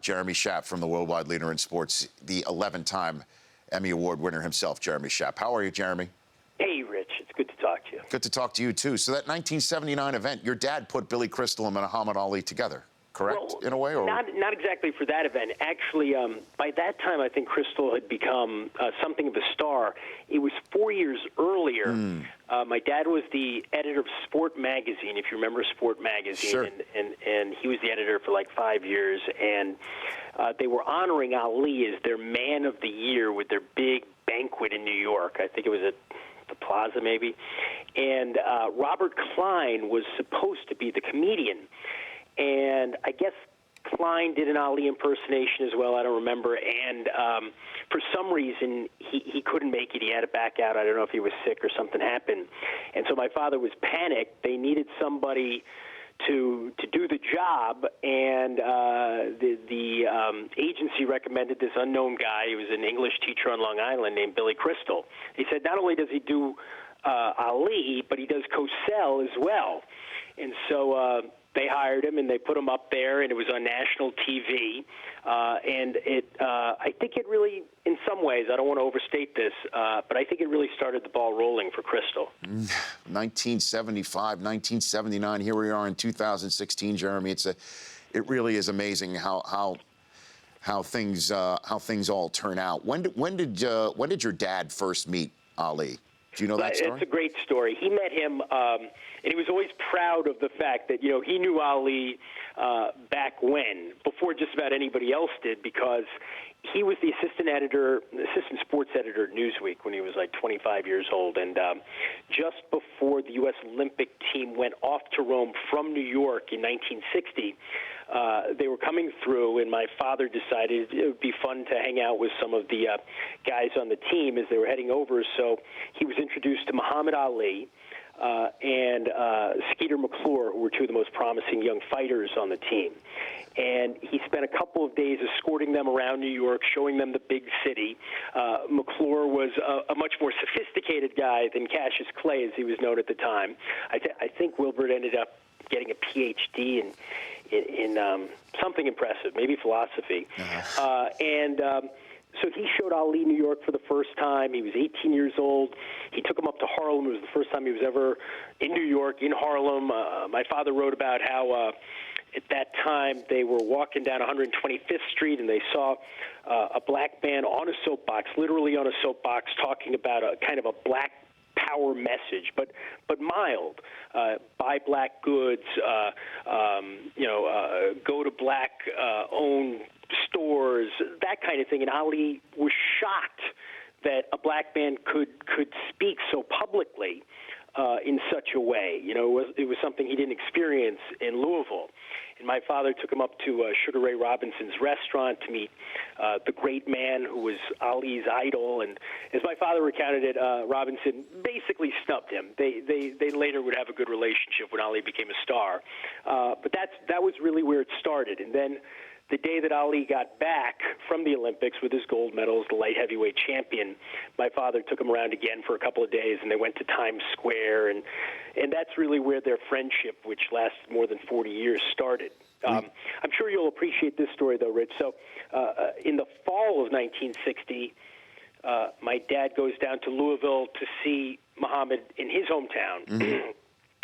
Jeremy Schaap from the Worldwide Leader in Sports, the 11-time Emmy Award winner himself, Jeremy Schaap. How are you, Jeremy? Hey, Rich. It's good to talk to you. Good to talk to you, too. So that 1979 event, your dad put Billy Crystal and Muhammad Ali together, correct, in a way? Or? Not exactly for that event. Actually, by that time, I think Crystal had become something of a star. It was 4 years earlier. My dad was the editor of Sport Magazine, if you remember Sport Magazine. Sure. And he was the editor for like 5 years. And they were honoring Ali as their Man of the Year with their big banquet in New York. I think it was at the Plaza, maybe. And Robert Klein was supposed to be the comedian. And I guess Klein did an Ali impersonation as well. I don't remember. And for some reason, he couldn't make it. He had to back out. I don't know if he was sick or something happened. And so my father was panicked. They needed somebody to do the job, and the agency recommended this unknown guy. He was an English teacher on Long Island named Billy Crystal. He said not only does he do Ali, but he does Cosell as well. And so they hired him, and they put him up there, and it was on national TV. And I think it really, in some ways, I don't want to overstate this, but I think it really started the ball rolling for Crystal. 1975, 1979, here we are in 2016, Jeremy. It really is amazing how things all turn out. When did your dad first meet Ali? Do you know that story? It's a great story. He met him, and he was always proud of the fact that, he knew Ali back when, before just about anybody else did, because he was the assistant sports editor at Newsweek when he was like 25 years old. And just before the U.S. Olympic team went off to Rome from New York in 1960, they were coming through, and my father decided it would be fun to hang out with some of the guys on the team as they were heading over. So he was introduced to Muhammad Ali and Skeeter McClure, who were two of the most promising young fighters on the team. And he spent a couple of days escorting them around New York, showing them the big city. McClure was a much more sophisticated guy than Cassius Clay, as he was known at the time. I think Wilbert ended up getting a Ph.D. in something impressive, maybe philosophy. So he showed Ali New York for the first time. He was 18 years old. He took him up to Harlem. It was the first time he was ever in New York, in Harlem. My father wrote about how at that time they were walking down 125th Street, and they saw a black man on a soapbox, literally on a soapbox, talking about a kind of a black power message, but mild. Buy black goods, go to black-owned stores, that kind of thing. And Ali was shocked that a black man could speak so publicly in such a way. It was something he didn't experience in Louisville. And my father took him up to Sugar Ray Robinson's restaurant to meet the great man who was Ali's idol. And as my father recounted it, Robinson basically snubbed him. They later would have a good relationship when Ali became a star. But that was really where it started. And then the day that Ali got back from the Olympics with his gold medals, the light heavyweight champion, my father took him around again for a couple of days, and they went to Times Square, and that's really where their friendship, which lasted more than 40 years, started. I'm sure you'll appreciate this story, though, Rich. So in the fall of 1960, my dad goes down to Louisville to see Muhammad in his hometown.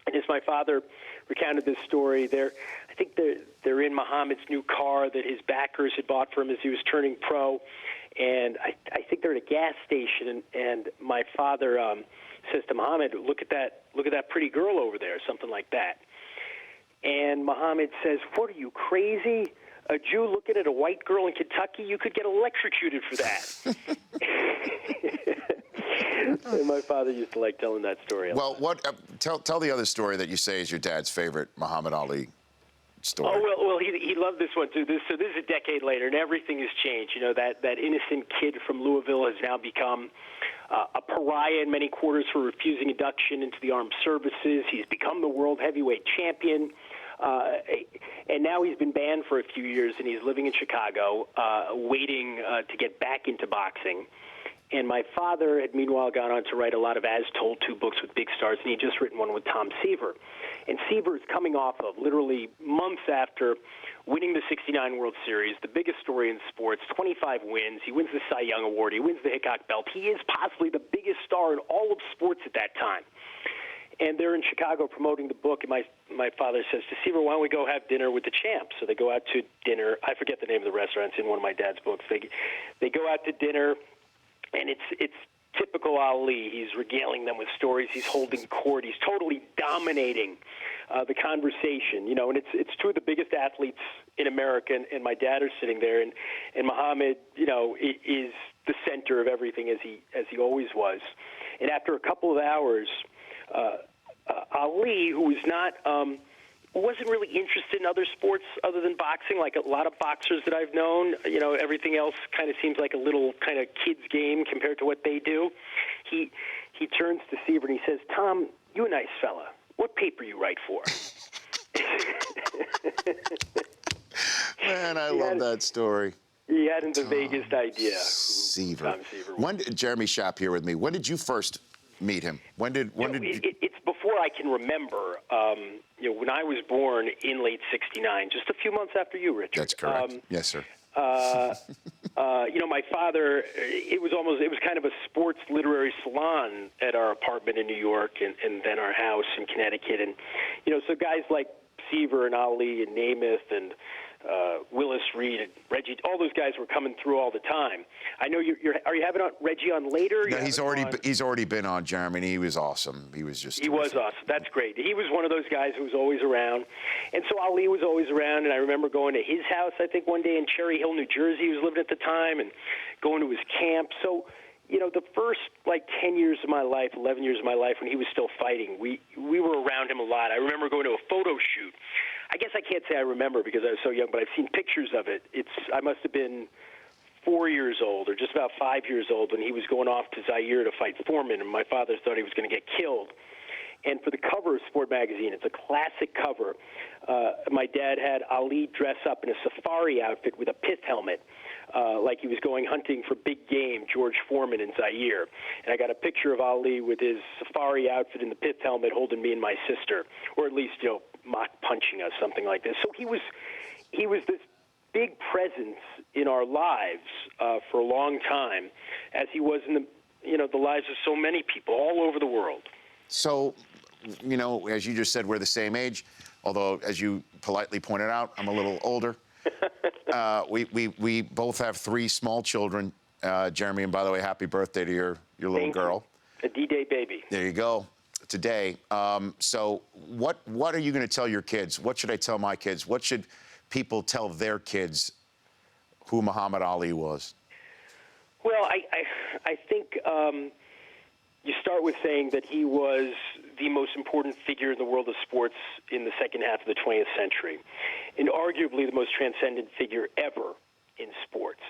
And as my father recounted this story, I think they're in Muhammad's new car that his backers had bought for him as he was turning pro, and I think they're at a gas station, and my father says to Muhammad, "Look at that pretty girl over there," something like that. And Muhammad says, "What, are you crazy? A Jew looking at a white girl in Kentucky? You could get electrocuted for that." And my father used to like telling that story. Well, tell the other story that you say is your dad's favorite Muhammad Ali story. Oh, well, he loved this one too. So this is a decade later, and everything has changed. That innocent kid from Louisville has now become a pariah in many quarters for refusing induction into the armed services. He's become the world heavyweight champion. And now he's been banned for a few years, and he's living in Chicago, waiting to get back into boxing. And my father had meanwhile gone on to write a lot of As Told To books with big stars, and he had just written one with Tom Seaver. And Seaver is coming off of literally months after winning the '69 World Series, the biggest story in sports, 25 wins. He wins the Cy Young Award. He wins the Hickok Belt. He is possibly the biggest star in all of sports at that time. And they're in Chicago promoting the book, and my father says to Seaver, why don't we go have dinner with the champ? So they go out to dinner. I forget the name of the restaurant. It's in one of my dad's books. They go out to dinner, and it's typical Ali. He's regaling them with stories. He's holding court. He's totally dominating the conversation, you know, and it's two of the biggest athletes in America, and my dad are sitting there, and Muhammad, you know, is the center of everything as he always was. And after a couple of hours, Ali, who was not wasn't really interested in other sports other than boxing, like a lot of boxers that I've known. You know, everything else kind of seems like a little kind of kid's game compared to what they do. He turns to Seaver and he says, Tom, you a nice fella. What paper you write for? Man, I love that story. He hadn't the vaguest idea. Seaver. Tom Seaver was. Jeremy Schaap here with me. When did you first meet him? It's before I can remember. You know, when I was born in late '69, just a few months after you, Richard. That's correct. Yes, sir. You know, my father, it was kind of a sports literary salon at our apartment in New York and then our house in Connecticut. And, you know, so guys like Seaver and Ali and Namath and Willis Reed and Reggie, all those guys were coming through all the time. I know are you having Reggie on later? No, he's already been on, Jeremy, and he was awesome. He was just was awesome. That's great. He was one of those guys who was always around, and so Ali was always around. And I remember going to his house, I think one day in Cherry Hill, New Jersey. He was living at the time, and going to his camp. So, you know, the first 10 years of my life, 11 years of my life, when he was still fighting, we were around him a lot. I remember going to a photo shoot. I guess I can't say I remember because I was so young, but I've seen pictures of it. I must have been 4 years old or just about 5 years old when he was going off to Zaire to fight Foreman, and my father thought he was going to get killed. And for the cover of Sport Magazine, it's a classic cover. My dad had Ali dress up in a safari outfit with a pith helmet, like he was going hunting for big game, George Foreman in Zaire. And I got a picture of Ali with his safari outfit and the pith helmet holding me and my sister, or at least, you know, mock punching us, something like this. So he was this big presence in our lives for a long time, as he was in the lives of so many people all over the world. So, you know, as you just said, we're the same age, although, as you politely pointed out, I'm a little older. We both have 3 small children, Jeremy, and by the way, happy birthday to your little girl. A D-Day baby. There you go. Today. So what are you going to tell your kids? What should I tell my kids? What should people tell their kids who Muhammad Ali was? Well, I think you start with saying that he was the most important figure in the world of sports in the second half of the 20th century, and arguably the most transcendent figure ever in sports.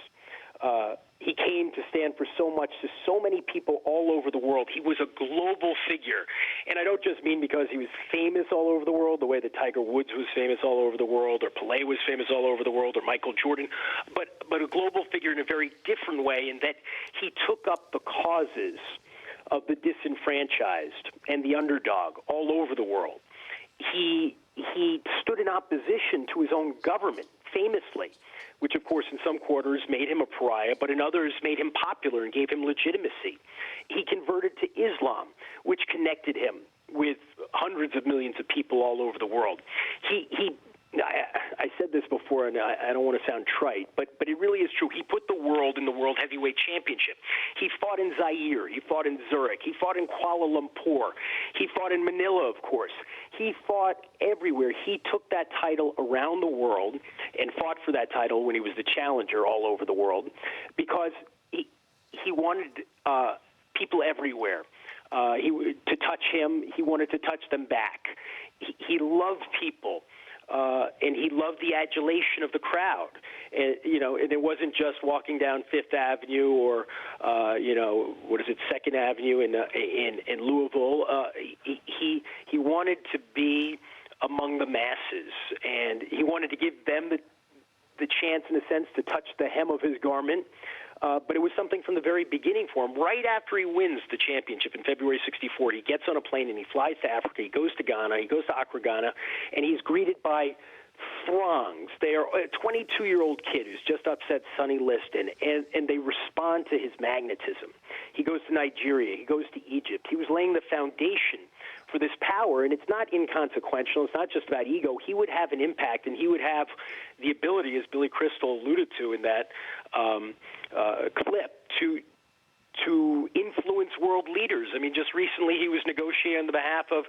He came to stand for so much to so many people all over the world. He was a global figure. And I don't just mean because he was famous all over the world, the way that Tiger Woods was famous all over the world, or Pelé was famous all over the world, or Michael Jordan, but a global figure in a very different way, in that he took up the causes of the disenfranchised and the underdog all over the world. He stood in opposition to his own government, famously, which, of course, in some quarters made him a pariah, but in others made him popular and gave him legitimacy. He converted to Islam, which connected him with hundreds of millions of people all over the world. I said this before, and I don't want to sound trite, but it really is true. He put the world in the World Heavyweight Championship. He fought in Zaire. He fought in Zurich. He fought in Kuala Lumpur. He fought in Manila, of course. He fought everywhere. He took that title around the world and fought for that title when he was the challenger all over the world, because he wanted people everywhere to touch him. He wanted to touch them back. He loved people. And he loved the adulation of the crowd. And, you know, and it wasn't just walking down Fifth Avenue or, Second Avenue in Louisville. He wanted to be among the masses, and he wanted to give them the chance, in a sense, to touch the hem of his garment. but it was something from the very beginning for him. Right after he wins the championship in February '64, he gets on a plane and he flies to Africa. He goes to Ghana. He goes to Accra, Ghana, and he's greeted by throngs. They are a 22-year-old kid who's just upset Sonny Liston, and they respond to his magnetism. He goes to Nigeria. He goes to Egypt. He was laying the foundation for this power, and it's not inconsequential. It's not just about ego. He would have an impact, and he would have the ability, as Billy Crystal alluded to in that clip, to influence world leaders. I mean, just recently he was negotiating on the behalf of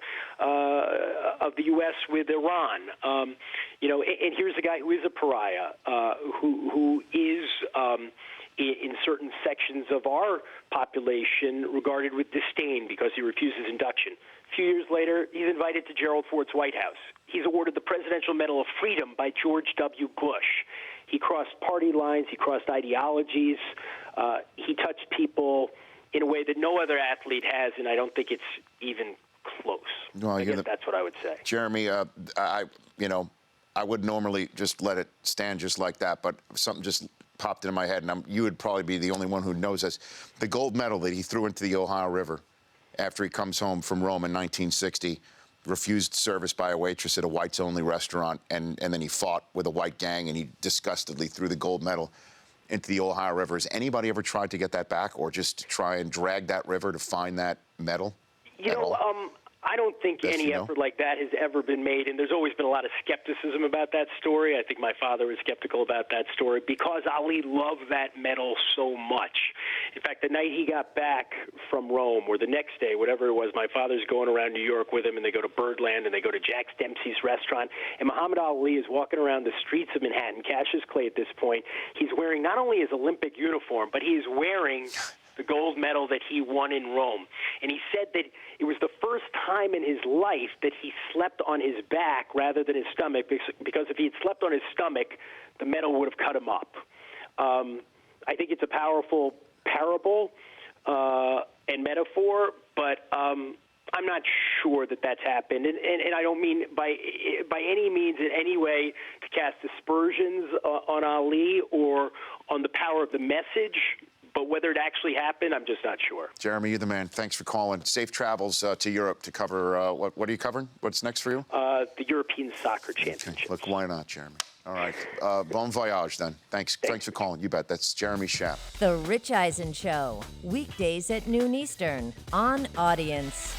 the U.S. with Iran. And here's a guy who is a pariah, who is in certain sections of our population regarded with disdain because he refuses induction. A few years later, he's invited to Gerald Ford's White House. He's awarded the Presidential Medal of Freedom by George W. Bush. He crossed party lines. He crossed ideologies. He touched people in a way that no other athlete has, and I don't think it's even close. Well, I guess that's what I would say. Jeremy, I would normally just let it stand just like that, but something just popped into my head, and you would probably be the only one who knows this. The gold medal that he threw into the Ohio River after he comes home from Rome in 1960, refused service by a waitress at a whites-only restaurant, and then he fought with a white gang, and he disgustedly threw the gold medal into the Ohio River. Has anybody ever tried to get that back, or just try and drag that river to find that medal? I don't think any effort like that has ever been made, and there's always been a lot of skepticism about that story. I think my father was skeptical about that story because Ali loved that medal so much. In fact, the night he got back from Rome, or the next day, whatever it was, my father's going around New York with him, and they go to Birdland, and they go to Jack Dempsey's restaurant, and Muhammad Ali is walking around the streets of Manhattan, Cassius Clay at this point. He's wearing not only his Olympic uniform, but he is wearing the gold medal that he won in Rome. And he said that it was the first time in his life that he slept on his back rather than his stomach, because if he had slept on his stomach, the medal would have cut him up. I think it's a powerful parable and metaphor, but I'm not sure that that's happened. And I don't mean by any means in any way to cast aspersions on Ali or on the power of the message. But whether it actually happened, I'm just not sure. Jeremy, you're the man. Thanks for calling. Safe travels to Europe to cover, what are you covering? What's next for you? The European Soccer Championships. Okay. Look, why not, Jeremy? All right. Bon voyage, then. Thanks for calling. You bet. That's Jeremy Schaap. The Rich Eisen Show, weekdays at noon Eastern on Audience.